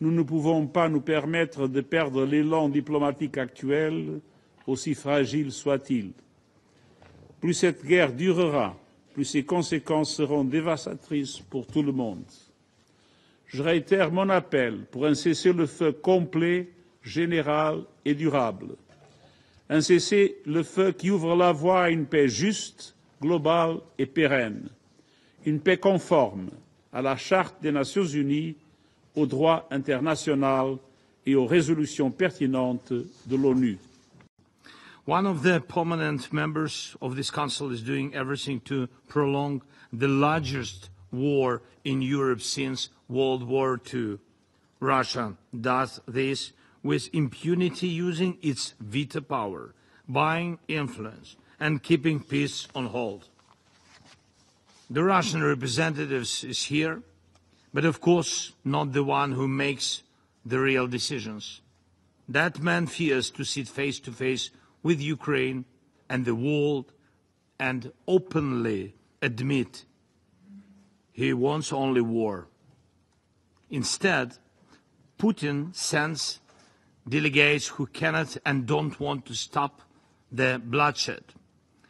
nous ne pouvons pas nous permettre de perdre l'élan diplomatique actuel, aussi fragile soit-il. Plus cette guerre durera, plus ses conséquences seront dévastatrices pour tout le monde. Je réitère mon appel pour un cessez-le-feu complet, général et durable. Un cessez-le-feu qui ouvre la voie à une paix juste, globale et pérenne. Une paix conforme à la Charte des Nations Unies, au droit international et aux résolutions pertinentes de l'ONU. One of the permanent members of this Council is doing everything to prolong the largest war in Europe since World War II. Russia does this with impunity, using its veto power, buying influence, and keeping peace on hold. The Russian representative is here, but of course not the one who makes the real decisions. That man fears to sit face to face with Ukraine and the world and openly admit he wants only war. Instead, Putin sends delegates who cannot and don't want to stop the bloodshed.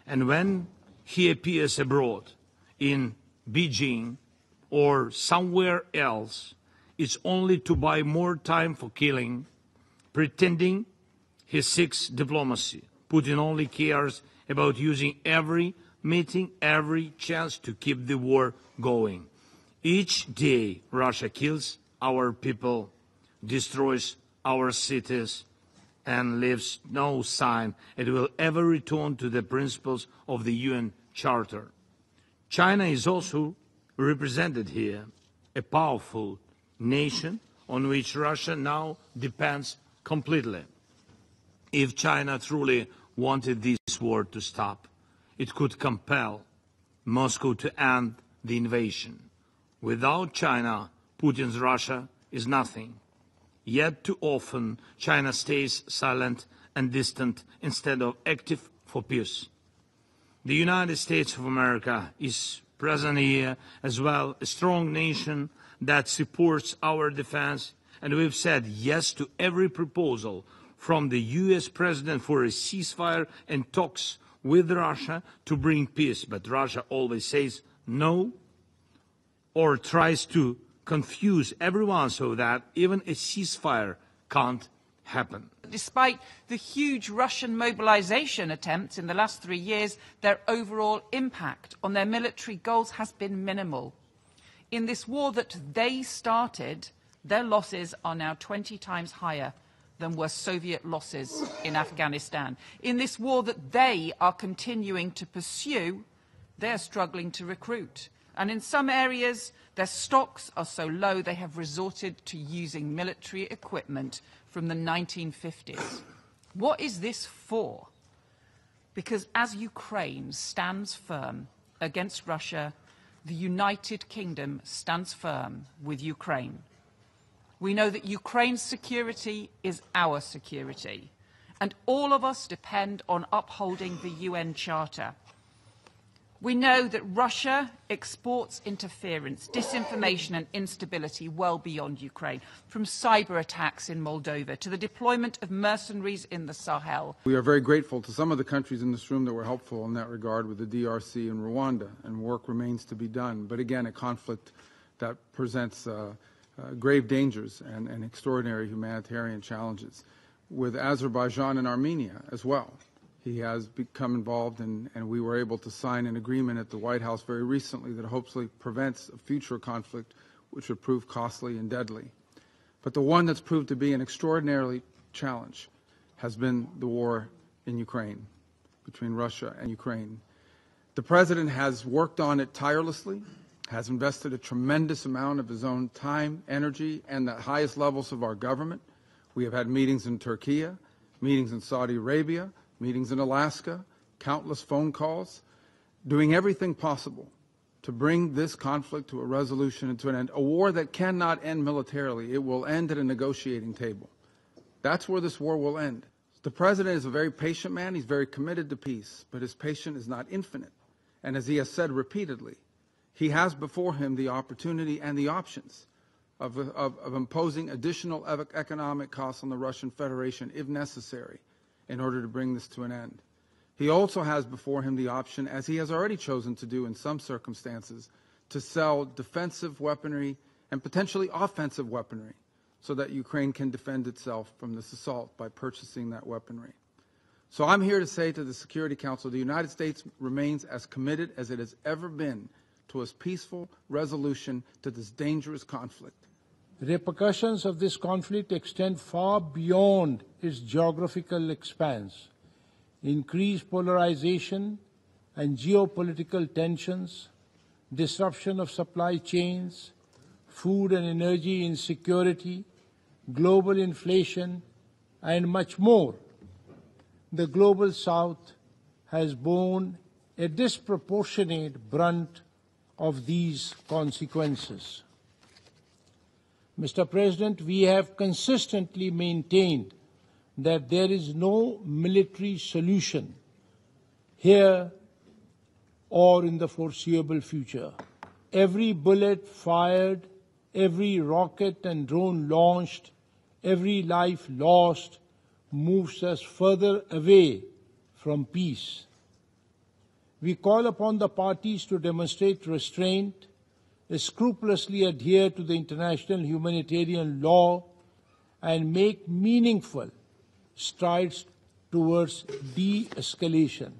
And when he appears abroad, in Beijing or somewhere else, it's only to buy more time for killing, pretending he seeks diplomacy. Putin only cares about using every meeting, every chance to keep the war going. Each day Russia kills our people, destroys our cities, and leaves no sign it will ever return to the principles of the UN Charter. China is also represented here, a powerful nation on which Russia now depends completely. If China truly wanted this war to stop, it could compel Moscow to end the invasion. Without China, Putin's Russia is nothing. Yet too often, China stays silent and distant instead of active for peace. The United States of America is present here as well, a strong nation that supports our defense, and we've said yes to every proposal from the US President for a ceasefire and talks with Russia to bring peace. But Russia always says no, or tries to confuse everyone so that even a ceasefire can't happen. Despite the huge Russian mobilization attempts in the last 3 years, their overall impact on their military goals has been minimal. In this war that they started, their losses are now 20 times higher than were Soviet losses in Afghanistan. In this war that they are continuing to pursue, they're struggling to recruit. And in some areas, their stocks are so low they have resorted to using military equipment from the 1950s. What is this for? Because as Ukraine stands firm against Russia, the United Kingdom stands firm with Ukraine. We know that Ukraine's security is our security, and all of us depend on upholding the UN Charter. We know that Russia exports interference, disinformation and instability well beyond Ukraine, from cyber attacks in Moldova to the deployment of mercenaries in the Sahel. We are very grateful to some of the countries in this room that were helpful in that regard with the DRC and Rwanda, and work remains to be done. But again, a conflict that presents grave dangers and extraordinary humanitarian challenges, with Azerbaijan and Armenia as well. He has become involved, and we were able to sign an agreement at the White House very recently that hopefully prevents a future conflict which would prove costly and deadly. But the one that's proved to be an extraordinary challenge has been the war in Ukraine, between Russia and Ukraine. The President has worked on it tirelessly, has invested a tremendous amount of his own time, energy, and the highest levels of our government. We have had meetings in Turkey, meetings in Saudi Arabia, meetings in Alaska, countless phone calls, doing everything possible to bring this conflict to a resolution and to an end. A war that cannot end militarily. It will end at a negotiating table. That's where this war will end. The President is a very patient man. He's very committed to peace, but his patience is not infinite. And as he has said repeatedly, he has before him the opportunity and the options of imposing additional economic costs on the Russian Federation if necessary in order to bring this to an end. He also has before him the option, as he has already chosen to do in some circumstances, to sell defensive weaponry and potentially offensive weaponry so that Ukraine can defend itself from this assault by purchasing that weaponry. So I'm here to say to the Security Council, the United States remains as committed as it has ever been to a peaceful resolution to this dangerous conflict. The repercussions of this conflict extend far beyond its geographical expanse. Increased polarization and geopolitical tensions, disruption of supply chains, food and energy insecurity, global inflation, and much more. The Global South has borne a disproportionate brunt of these consequences. Mr. President, we have consistently maintained that there is no military solution here or in the foreseeable future. Every bullet fired, every rocket and drone launched, every life lost moves us further away from peace. We call upon the parties to demonstrate restraint, scrupulously adhere to the international humanitarian law, and make meaningful strides towards de-escalation.